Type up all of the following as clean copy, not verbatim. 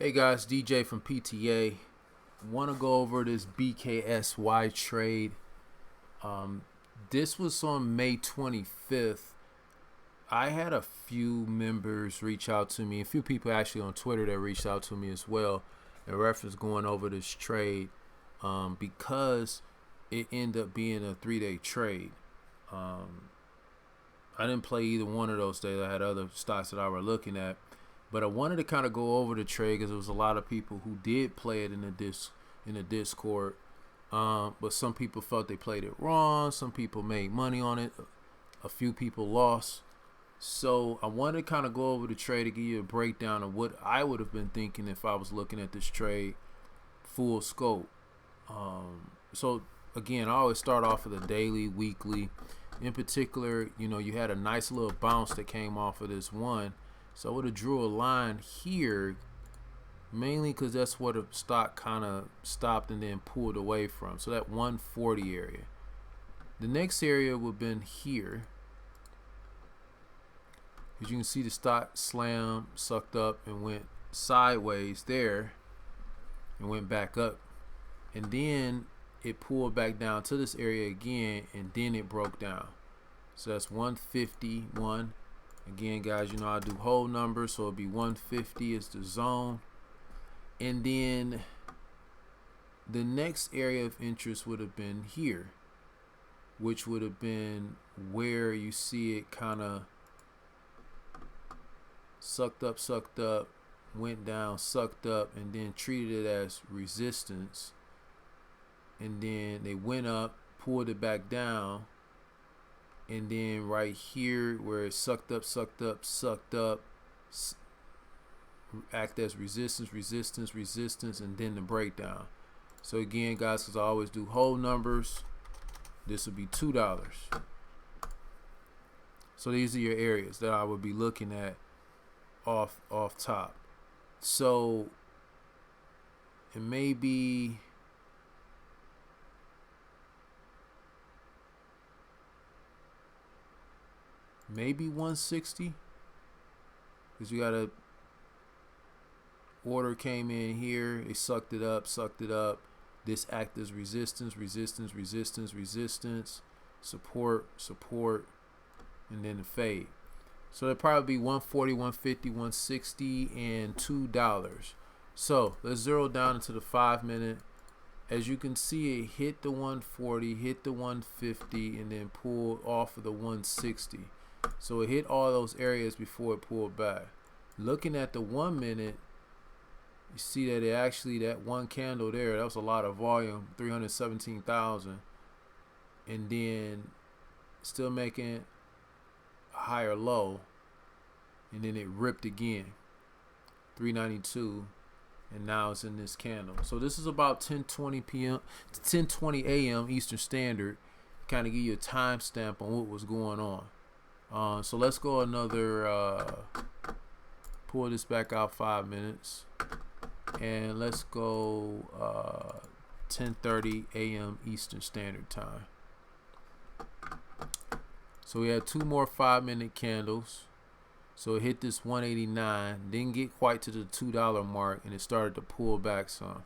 Hey guys, DJ from PTA. Want to go over this Bksy trade. This was on May 25th. I had a few members reach out to me, a few people actually on Twitter that reached out to me as well in reference going over this trade because it ended up being a 3-day trade. I didn't play either one of those days. I had other stocks that I were looking at. But I wanted to kind of go over the trade because there was a lot of people who did play it in the Discord. But some people felt they played it wrong. Some people made money on it. A few people lost. So I wanted to kind of go over the trade to give you a breakdown of what I would have been thinking if I was looking at this trade full scope. So again, I always start off with a daily, weekly. In particular, you had a nice little bounce that came off of this one. So I would have drew a line here, mainly because that's where the stock kind of stopped and then pulled away from. So that 140 area. The next area would have been here. As you can see, the stock slammed, sucked up, and went sideways there and went back up. And then it pulled back down to this area again, and then it broke down. So that's 151. Again, guys, I do whole numbers, so it'll be 150 is the zone. And then the next area of interest would have been here, which would have been where you see it kind of sucked up, went down, sucked up, and then treated it as resistance. And then they went up, pulled it back down. And then right here where it sucked up, act as resistance, and then the breakdown. So again, guys, because I always do whole numbers, this would be $2. So these are your areas that I would be looking at off top. So it may be maybe 160 because you got a order came in here, it sucked it up, this act as resistance, support, and then the fade. So it'll probably be 140, 150, 160, and $2. So let's zero down into the 5-minute. As you can see, it hit the 140, hit the 150, and then pulled off of the 160. So it hit all those areas before it pulled back. Looking at the 1 minute, you see that that one candle there, that was a lot of volume, 317,000. And then still making a higher low. And then it ripped again, 392. And now it's in this candle. So this is about 10:20 p.m., 10:20 a.m. Eastern Standard. Kind of give you a timestamp on what was going on. So let's go another, pull this back out 5 minutes, and let's go 10:30 a.m. Eastern Standard Time. So we had two more 5-minute candles. So it hit this 189, didn't get quite to the $2 mark, and it started to pull back some.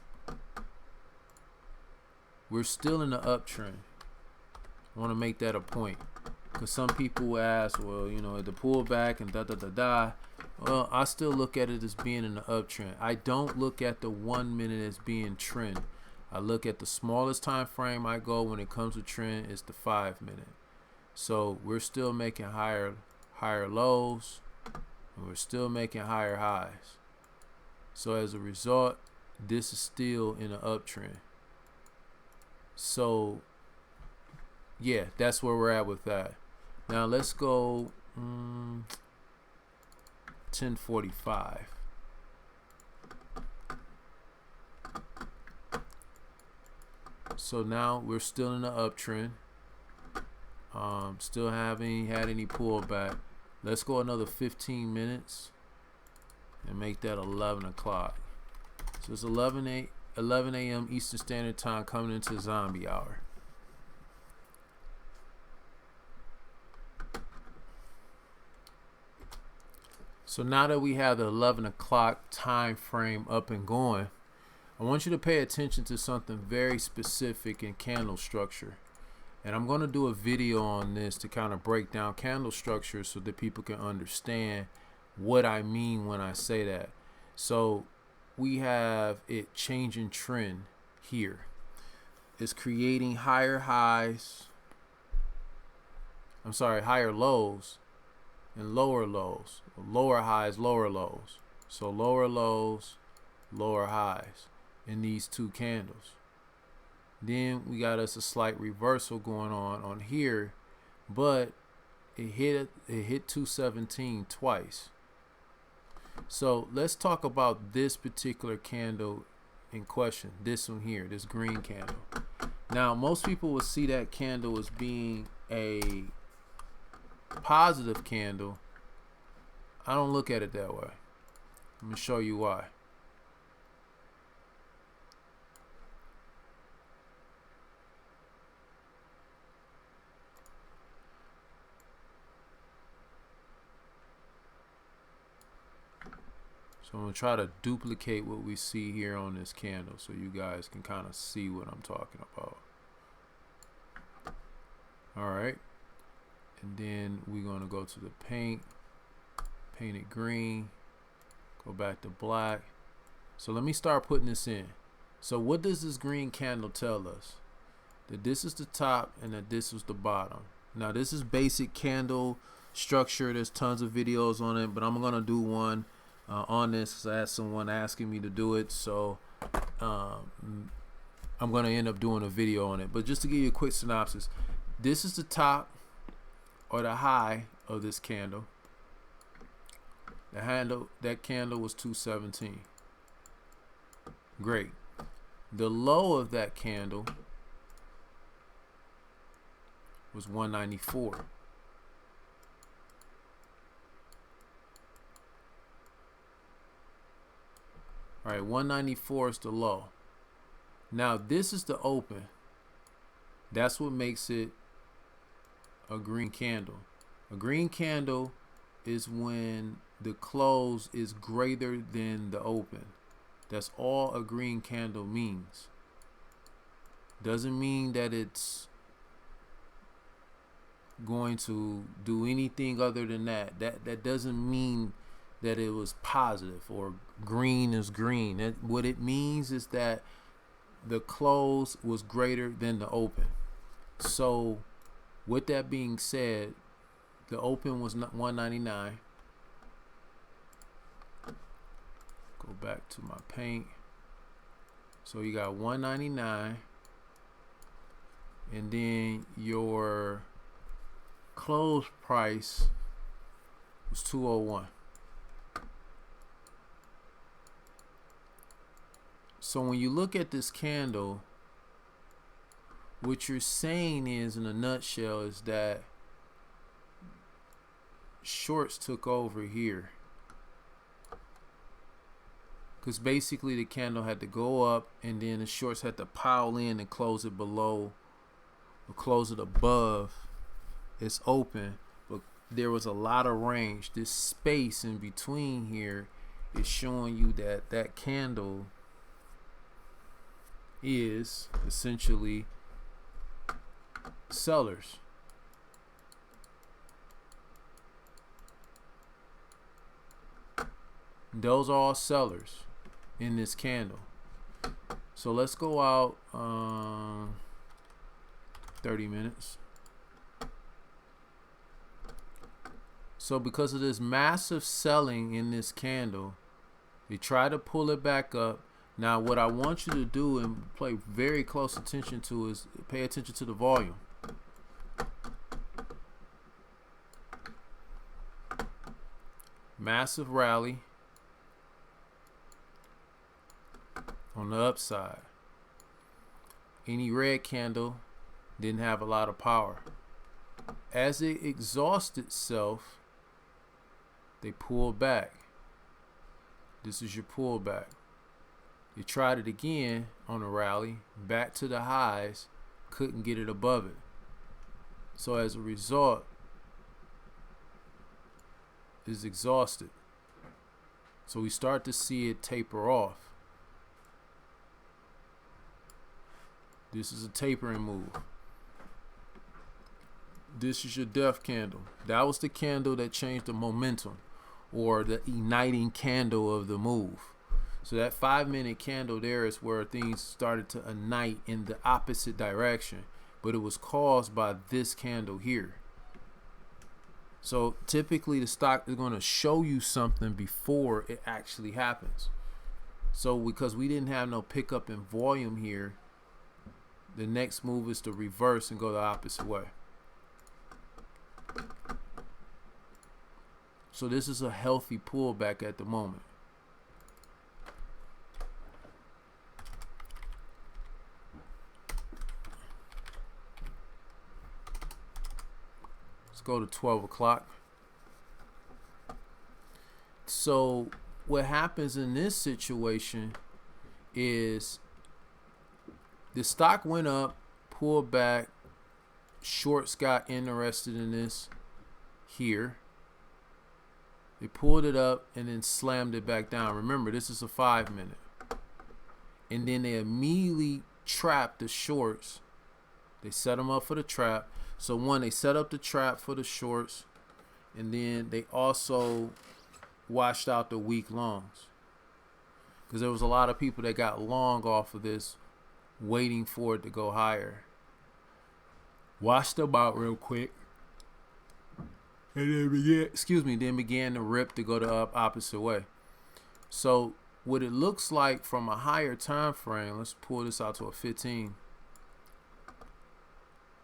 We're still in the uptrend. I want to make that a point. Because some people ask, well, the pullback and Well, I still look at it as being in the uptrend. I don't look at the 1 minute as being trend. I look at the smallest time frame I go when it comes to trend is the 5-minute. So we're still making higher lows, and we're still making higher highs. So as a result, this is still in an uptrend. So yeah, that's where we're at with that. Now let's go 10:45. So now we're still in the uptrend. Still haven't had any pullback. Let's go another 15 minutes and make that 11 o'clock. So it's 11 a.m. Eastern Standard Time coming into zombie hour. So now that we have the 11 o'clock time frame up and going, I want you to pay attention to something very specific in candle structure. And I'm going to do a video on this to kind of break down candle structure so that people can understand what I mean when I say that. So we have it changing trend here. It's creating higher lows and lower lows, lower highs, lower lows. So lower lows, lower highs in these two candles. Then we got us a slight reversal going on here, but it hit 217 twice. So let's talk about this particular candle in question, this one here, this green candle. Now most people will see that candle as being a positive candle. I don't look at it that way. Let me show you why. So I'm going to try to duplicate what we see here on this candle so you guys can kind of see what I'm talking about. Alright. And then we're going to go to the paint it green, go back to black. So let me start putting this in. So what does this green candle tell us? That this is the top and that this was the bottom. Now this is basic candle structure. There's tons of videos on it, but I'm going to do one on this because I had someone asking me to do it. So I'm going to end up doing a video on it. But just to give you a quick synopsis, this is the top or the high of this candle. That candle was 217. Great. The low of that candle was 194. All right, 194 is the low. Now this is the open. That's what makes it a green candle. A green candle is when the close is greater than the open. That's all a green candle means. Doesn't mean that it's going to do anything other than that. That doesn't mean that it was positive or green is green. What it means is that the close was greater than the open. So with that being said, the open was 199. Go back to my paint. So you got 199, and then your close price was 201. So when you look at this candle, what you're saying is, in a nutshell, is that shorts took over here. Because basically the candle had to go up and then the shorts had to pile in and close it below or close it above. It's open, but there was a lot of range. This space in between here is showing you that that candle is essentially sellers. Those are all sellers in this candle. So let's go out 30 minutes. So because of this massive selling in this candle, they try to pull it back up. Now what I want you to do and pay very close attention to is pay attention to the volume. Massive rally on the upside. Any red candle didn't have a lot of power. As it exhausts itself, they pull back. This is your pullback. You tried it again on a rally, back to the highs, couldn't get it above it. So as a result, it's exhausted. So we start to see it taper off. This is a tapering move. This is your death candle. That was the candle that changed the momentum, or the igniting candle of the move. So that 5-minute candle there is where things started to ignite in the opposite direction, but it was caused by this candle here. So typically the stock is going to show you something before it actually happens. So because we didn't have no pickup in volume here, the next move is to reverse and go the opposite way. So this is a healthy pullback at the moment. Let's go to 12 o'clock. So what happens in this situation is the stock went up, pulled back, shorts got interested in this here. They pulled it up and then slammed it back down. Remember, this is a 5-minute. And then they immediately trapped the shorts. They set them up for the trap. So one, they set up the trap for the shorts, and then they also washed out the weak longs, because there was a lot of people that got long off of this, waiting for it to go higher. Washed them out real quick, and then began to rip to go the opposite way. So what it looks like from a higher time frame, let's pull this out to a 15,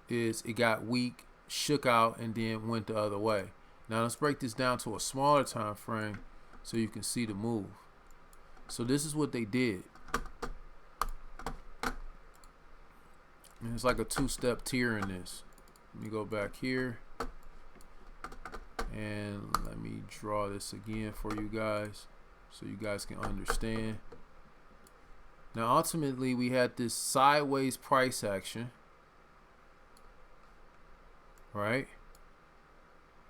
is it got weak, shook out, and then went the other way. Now let's break this down to a smaller time frame so you can see the move. So this is what they did. And it's like a 2-step tier in this. Let me go back here and let me draw this again for you guys so you guys can understand. Now ultimately we had this sideways price action, right?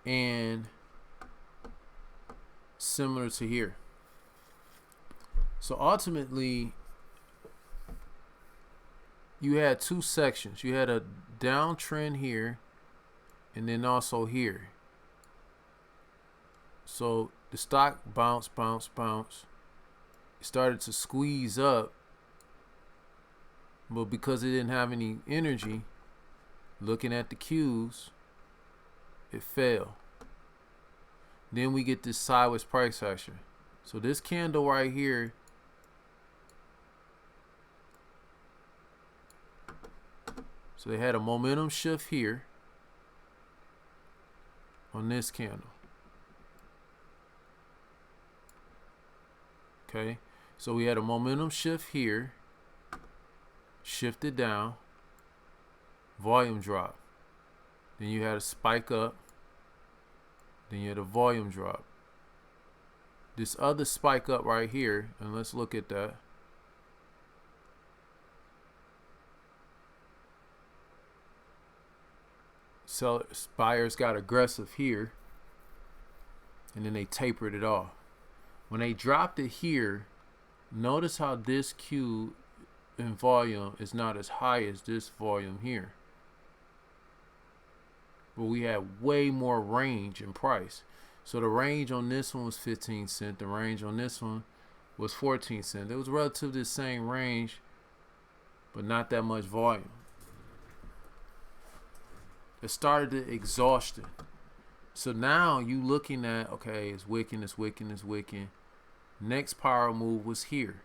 And similar to here. So ultimately you had two sections. You had a downtrend here and then also here. So the stock bounced. It started to squeeze up, but because it didn't have any energy, looking at the cues, it fell. Then we get this sideways price action. So this candle right here, so they had a momentum shift here on this candle. Okay, so we had a momentum shift here, shifted down, volume drop. Then you had a spike up, then you had a volume drop. This other spike up right here, and let's look at that. Sellers, buyers got aggressive here, and then they tapered it off. When they dropped it here, notice how this Q in volume is not as high as this volume here. But we had way more range in price. So the range on this one was 15 cents. The range on this one was 14 cents. It was relatively the same range, but not that much volume. It started to exhaustion. So now you looking at, okay, it's wicking. Next power move was here.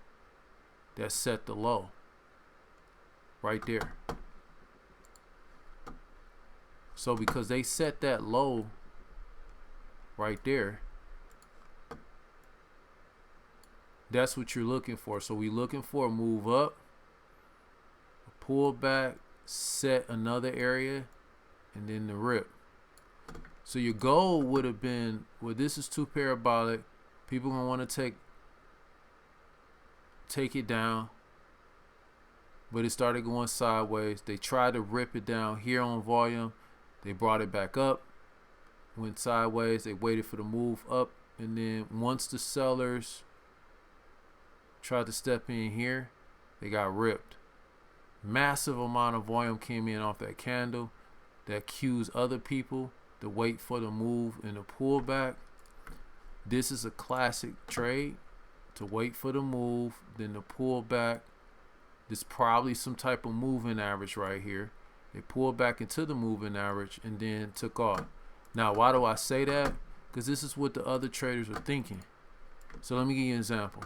That set the low. Right there. So because they set that low right there, that's what you're looking for. So we're looking for a move up, a pull back, set another area, and then the rip. So your goal would have been, well, this is too parabolic. People gonna want to take it down, but it started going sideways. They tried to rip it down here on volume. They brought it back up, went sideways. They waited for the move up And then once the sellers tried to step in here, they got ripped. Massive amount of volume came in off that candle that cues other people to wait for the move and the pullback. This is a classic trade, to wait for the move, then the pullback. There's probably some type of moving average right here. They pulled back into the moving average and then took off. Now, why do I say that? Because this is what the other traders are thinking. So let me give you an example.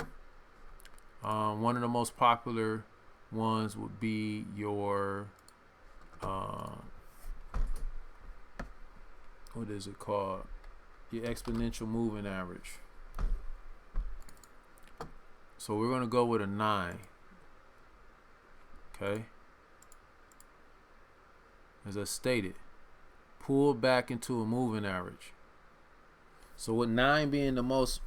One of the most popular ones would be your what is it called? Your exponential moving average. So we're going to go with a 9. Okay. As I stated, pull back into a moving average. So with 9 being the most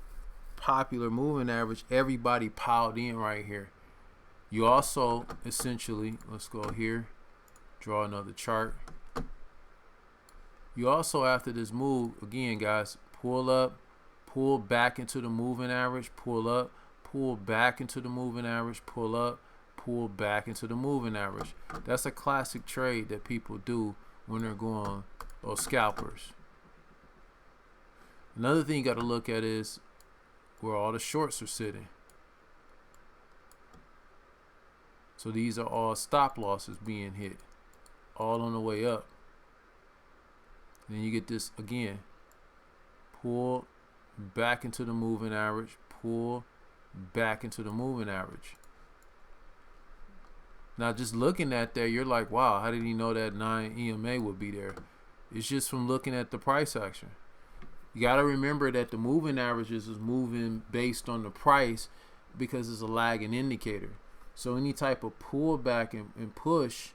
popular moving average, everybody piled in right here. You also essentially, let's go here, draw another chart. You also, after this move, again guys, pull up, pull back into the moving average, pull up, pull back into the moving average, pull up, pull back into the moving average. That's a classic trade that people do when they're going, or scalpers. Another thing you got to look at is where all the shorts are sitting. So these are all stop losses being hit, all on the way up. And then you get this again, pull back into the moving average, pull back into the moving average. Now just looking at that, you're like, wow, how did he know that 9 EMA would be there? It's just from looking at the price action. You got to remember that the moving averages is moving based on the price because it's a lagging indicator. So any type of pullback and push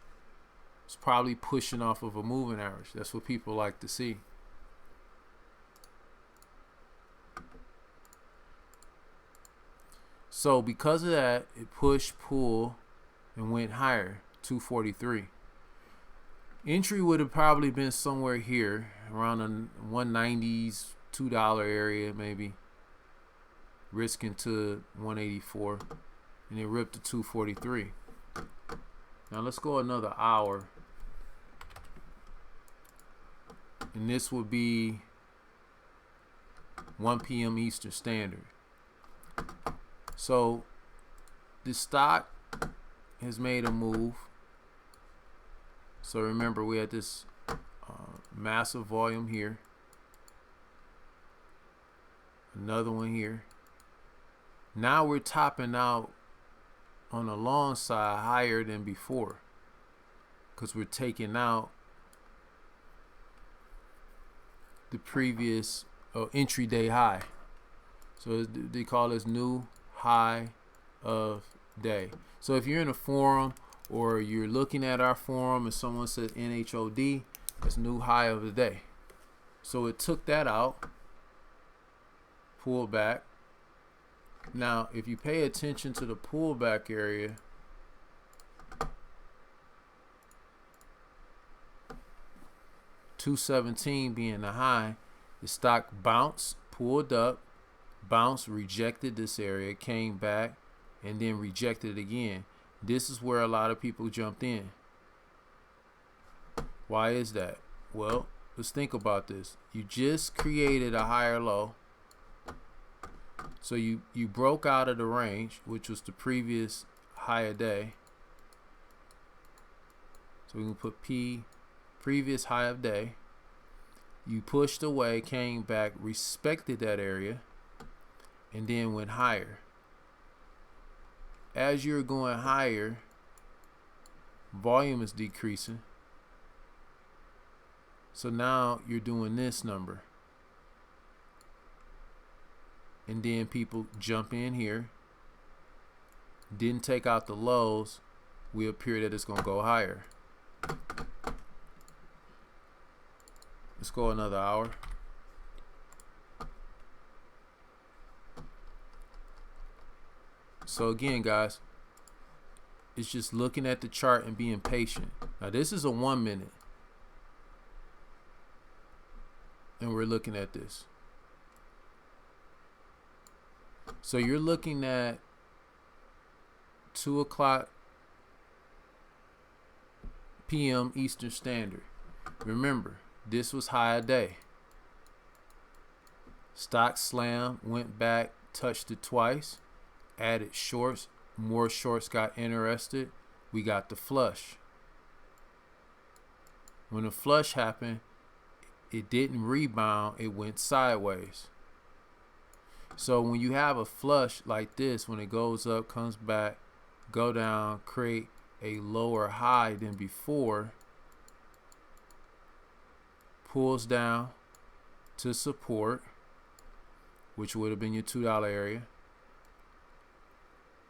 is probably pushing off of a moving average. That's what people like to see. So because of that, it pushed, pull, and went higher, 243. Entry would have probably been somewhere here, around the 190s, $2 area maybe. Risking to 184. And it ripped to 243. Now let's go another hour. And this would be 1 p.m. Eastern Standard. So the stock has made a move. So remember, we had this massive volume here. Another one here. Now we're topping out on the long side higher than before, because we're taking out the previous entry day high. So they call this new high of day. So if you're in a forum or you're looking at our forum and someone said NHOD, that's new high of the day. So it took that out, pulled back. Now if you pay attention to the pullback area, $217 being the high, the stock bounced, pulled up, bounced, rejected this area, came back, and then rejected it again. This is where a lot of people jumped in. Why is that? Well, let's think about this. You just created a higher low. So you broke out of the range, which was the previous higher day. So we can put P, previous high of day. You pushed away, came back, respected that area, and then went higher. As you're going higher, volume is decreasing. So now you're doing this number. And then people jump in here, didn't take out the lows, we appear that it's going to go higher. Let's go another hour. So again, guys, it's just looking at the chart and being patient. Now this is a 1 minute. And we're looking at this. So you're looking at 2 o'clock p.m. Eastern Standard. Remember, this was high day. Stock slam, went back, touched it twice, added shorts, more shorts got interested. We got the flush. When the flush happened, it didn't rebound, it went sideways. So when you have a flush like this, when it goes up, comes back, go down, create a lower high than before, pulls down to support, which would have been your $2 area,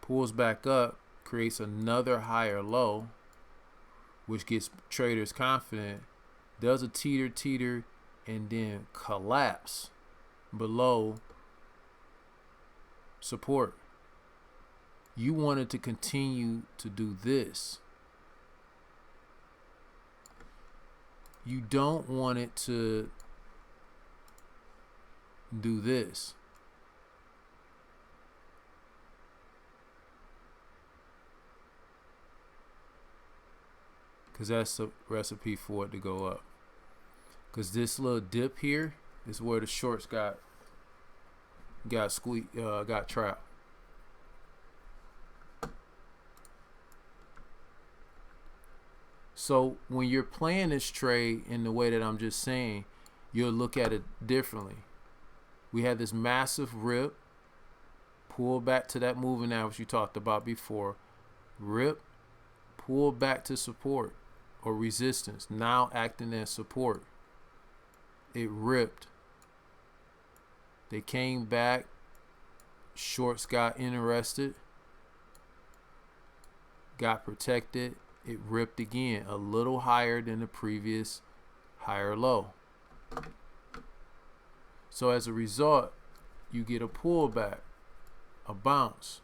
pulls back up, creates another higher low, which gets traders confident, does a teeter, and then collapse below support. You want it to continue to do this. You don't want it to do this. Because that's the recipe for it to go up. Because this little dip here is where the shorts got trapped. So when you're playing this trade in the way that I'm just saying, you'll look at it differently. We had this massive rip, pull back to that moving average you talked about before, rip, pull back to support or resistance, now acting as support. It ripped. They came back, shorts got interested, got protected, it ripped again, a little higher than the previous higher low. So as a result, you get a pullback, a bounce,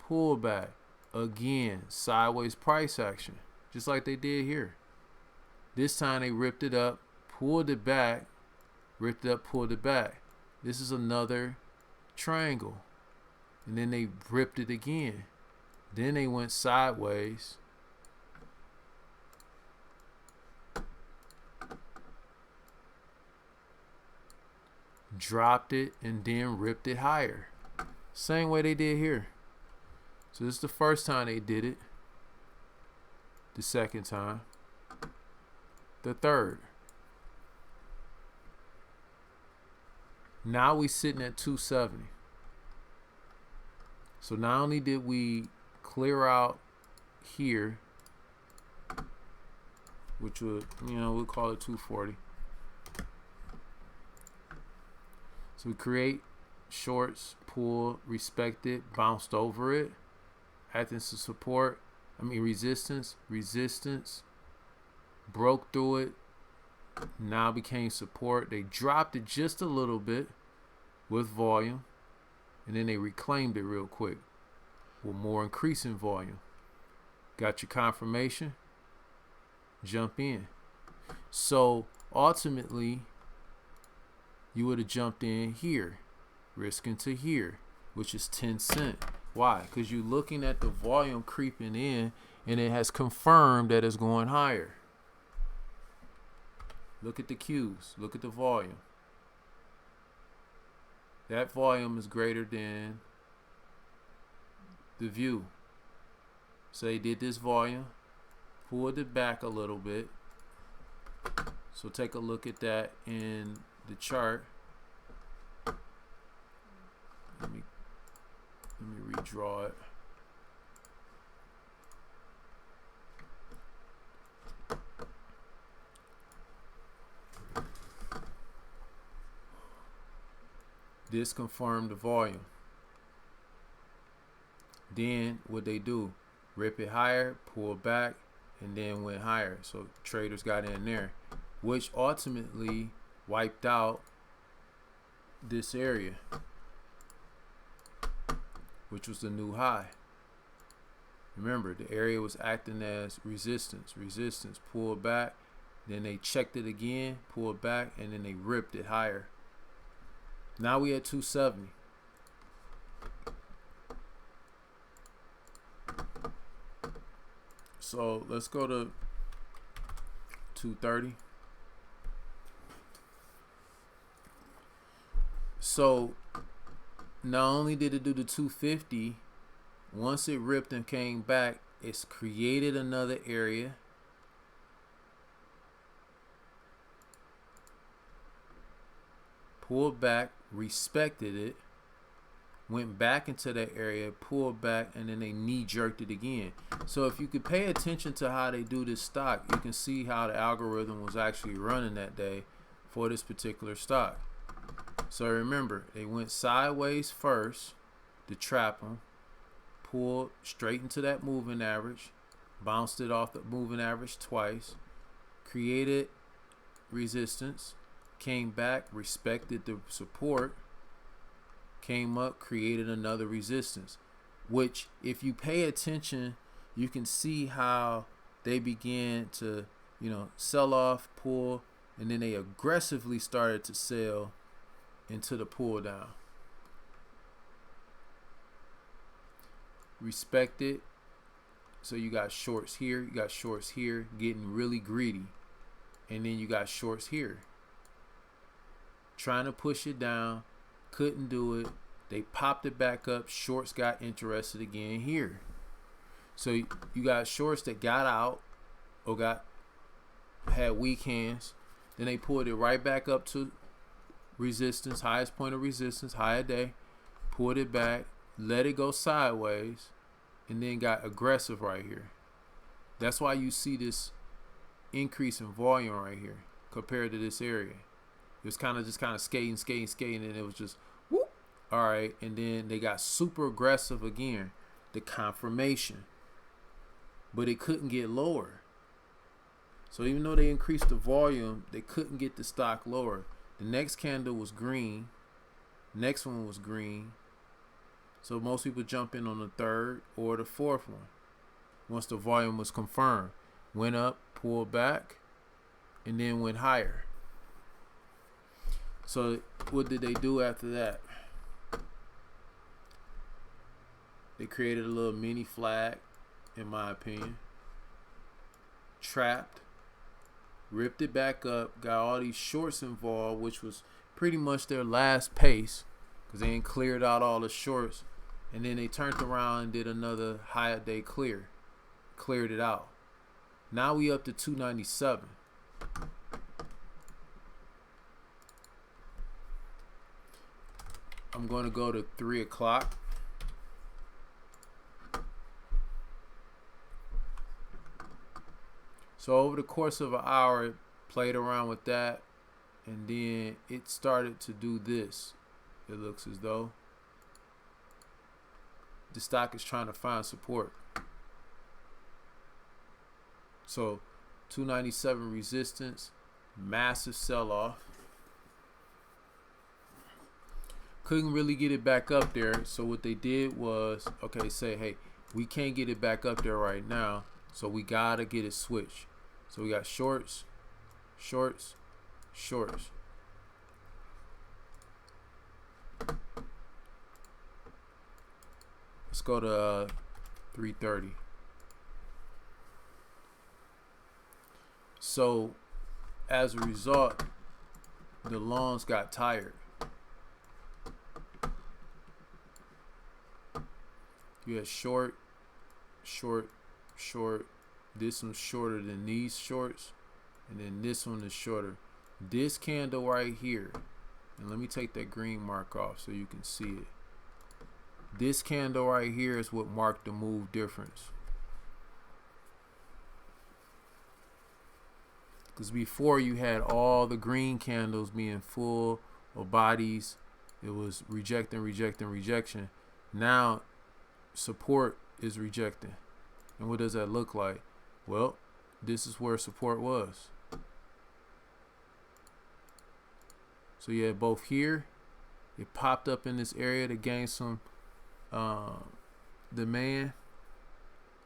pullback, again, sideways price action, just like they did here. This time they ripped it up, pulled it back, ripped it up, pulled it back. This is another triangle. And then they ripped it again. Then they went sideways. Dropped it and then ripped it higher. Same way they did here. So this is the first time they did it. The second time. The third. Now we sitting at 270. So not only did we clear out here, which would, we'll call it 240. So we create shorts, pull, respect it, bounced over it, acting as support, resistance, broke through it, now became support. They dropped it just a little bit with volume, and then they reclaimed it real quick with more increasing volume. Got your confirmation, jump in. So ultimately, you would have jumped in here, risking to here, which is 10 cents. Why? Because you're looking at the volume creeping in, and it has confirmed that it's going higher. Look at the cues. Look at the volume. That volume is greater than the view. So they did this volume, pulled it back a little bit. So take a look at that in the chart. Let me redraw it. This confirmed the volume. Then what they do, rip it higher, pull back, and then went higher. So traders got in there, which ultimately wiped out this area, which was the new high. Remember, the area was acting as resistance, pulled back, then they checked it again, pulled back, and then they ripped it higher. Now we at 270. So let's go to 230. So not only did it do the 250, once it ripped and came back, it's created another area. Pulled back, respected it, went back into that area, pulled back, and then they knee jerked it again. So if you could pay attention to how they do this stock, you can see how the algorithm was actually running that day for this particular stock. So remember, they went sideways first to trap them, pulled straight into that moving average, bounced it off the moving average twice, created resistance, came back, respected the support, came up, created another resistance, which if you pay attention, you can see how they began to, sell off, pull, and then they aggressively started to sell into the pull down. Respected. So you got shorts here, you got shorts here, getting really greedy. And then you got shorts here, trying to push it down, couldn't do it. They popped it back up. Shorts got interested again here. So you got shorts that got out or had weak hands. Then they pulled it right back up to resistance, highest point of resistance, higher day. Pulled it back, let it go sideways, and then got aggressive right here. That's why you see this increase in volume right here compared to this area. It was kind of skating, and it was just whoop. All right, and then they got super aggressive again, the confirmation, but it couldn't get lower. So even though they increased the volume, they couldn't get the stock lower. The next candle was green, next one was green. So most people jump in on the third or the fourth one once the volume was confirmed. Went up, pulled back, and then went higher. So what did they do after that? They created a little mini flag, in my opinion. Trapped, ripped it back up, got all these shorts involved, which was pretty much their last pace because they ain't cleared out all the shorts. And then they turned around and did another higher day clear. Cleared it out. Now we up to 297. I'm going to go to 3 o'clock. So over the course of an hour, it played around with that, and then it started to do this. It looks as though the stock is trying to find support. So 297 resistance, massive sell-off. Couldn't really get it back up there. So what they did was, okay, say, hey, we can't get it back up there right now, so we gotta get it switched. So we got shorts, shorts, shorts. Let's go to 330. So as a result, the longs got tired. You had short, short, short. This one's shorter than these shorts, and then this one is shorter. This candle right here, and let me take that green mark off so you can see it. This candle right here is what marked the move difference. Because before you had all the green candles being full of bodies, it was rejecting, rejecting, rejection. Now support is rejecting. And what does that look like? Well, this is where support was. So you had both here. It popped up in this area to gain some demand.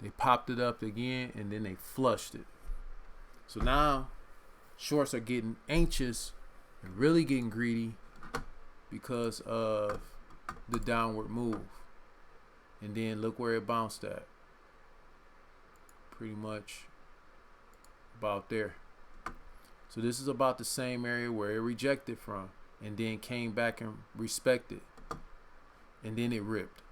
They popped it up again, and then they flushed it. So now shorts are getting anxious and really getting greedy because of the downward move. And then look where it bounced at. pretty much about there. So this is about the same area where it rejected from and then came back and respected, and then it ripped.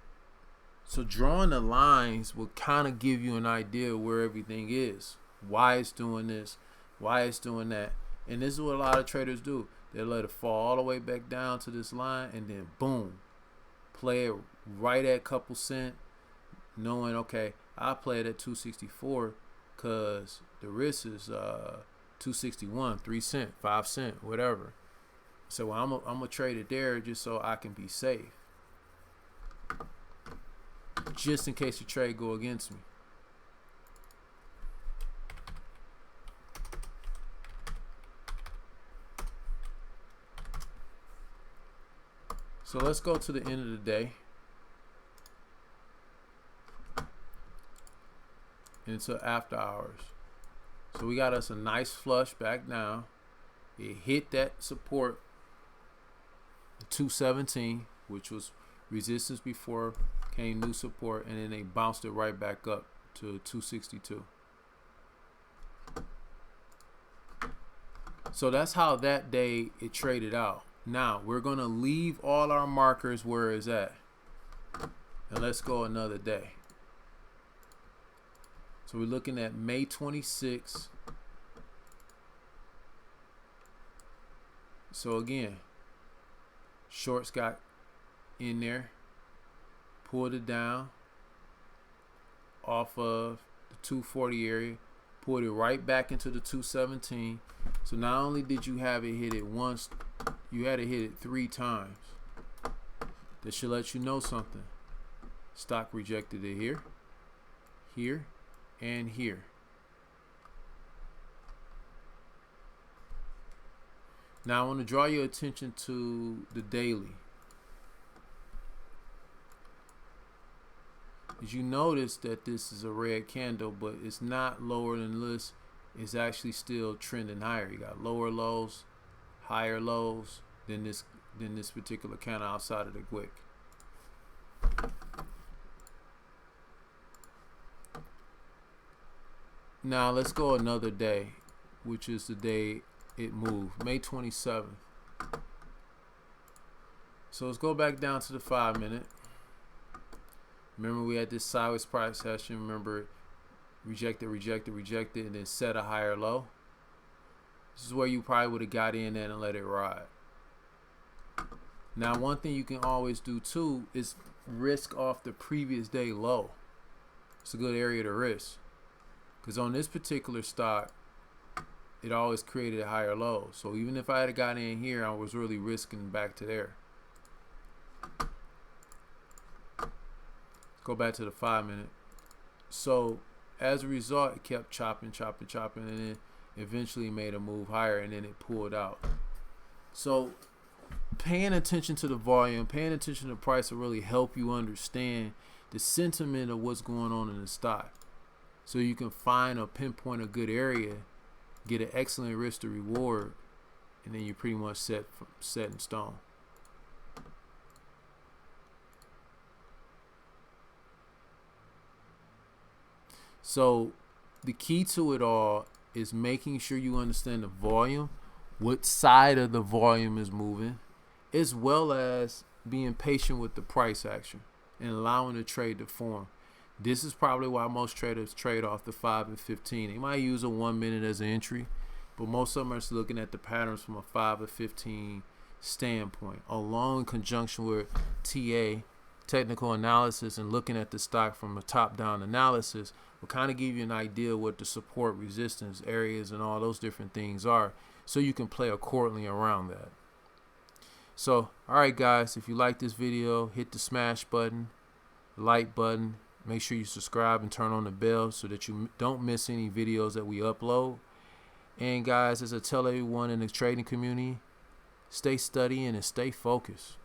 So drawing the lines will kind of give you an idea of where everything is, why it's doing this, why it's doing that. And this is what a lot of traders do. They let it fall all the way back down to this line and then boom, play it right at couple cent, knowing, okay, I play it at 264 because the risk is 261, 3 cent, 5 cent, whatever. So I'm gonna trade it there just so I can be safe, just in case the trade go against me. So let's go to the end of the day. Into after hours. So we got us a nice flush back down. It hit that support, 217, which was resistance before, came new support, and then they bounced it right back up to 262. So that's how that day it traded out. Now we're gonna leave all our markers where it's at, and let's go another day. So we're looking at May 26th. So again, shorts got in there, pulled it down off of the 240 area, pulled it right back into the 217. So not only did you have it hit it once, you had to hit it 3 times. That should let you know something. Stock rejected it here, here, and here. Now I want to draw your attention to the daily. As you notice that this is a red candle, but it's not lower than this. It's actually still trending higher. You got lower lows, higher lows than this particular candle outside of the wick. Now let's go another day, which is the day it moved, May 27th. So let's go back down to the 5 minute. Remember we had this sideways price session. Remember it rejected, and then set a higher low. This is where you probably would have got in there and let it ride. Now one thing you can always do too is risk off the previous day low. It's a good area to risk, because on this particular stock it always created a higher low. So even if I had got in here, I was really risking back to there. Go back to the 5 minute. So as a result, it kept chopping, and then eventually made a move higher, and then it pulled out. So paying attention to the volume, paying attention to the price will really help you understand the sentiment of what's going on in the stock, so you can find or pinpoint a good area, get an excellent risk to reward, and then you're pretty much set in stone. So the key to it all is making sure you understand the volume, what side of the volume is moving, as well as being patient with the price action and allowing the trade to form. This is probably why most traders trade off the 5 and 15. They might use a 1 minute as an entry, but most of them are looking at the patterns from a 5 or 15 standpoint, along in conjunction with TA, technical analysis, and looking at the stock from a top-down analysis will kind of give you an idea what the support, resistance areas, and all those different things are, so you can play accordingly around that. So, all right, guys, if you like this video, hit the smash button, like button. Make sure you subscribe and turn on the bell so that you don't miss any videos that we upload. And guys, as I tell everyone in the trading community, stay studying and stay focused.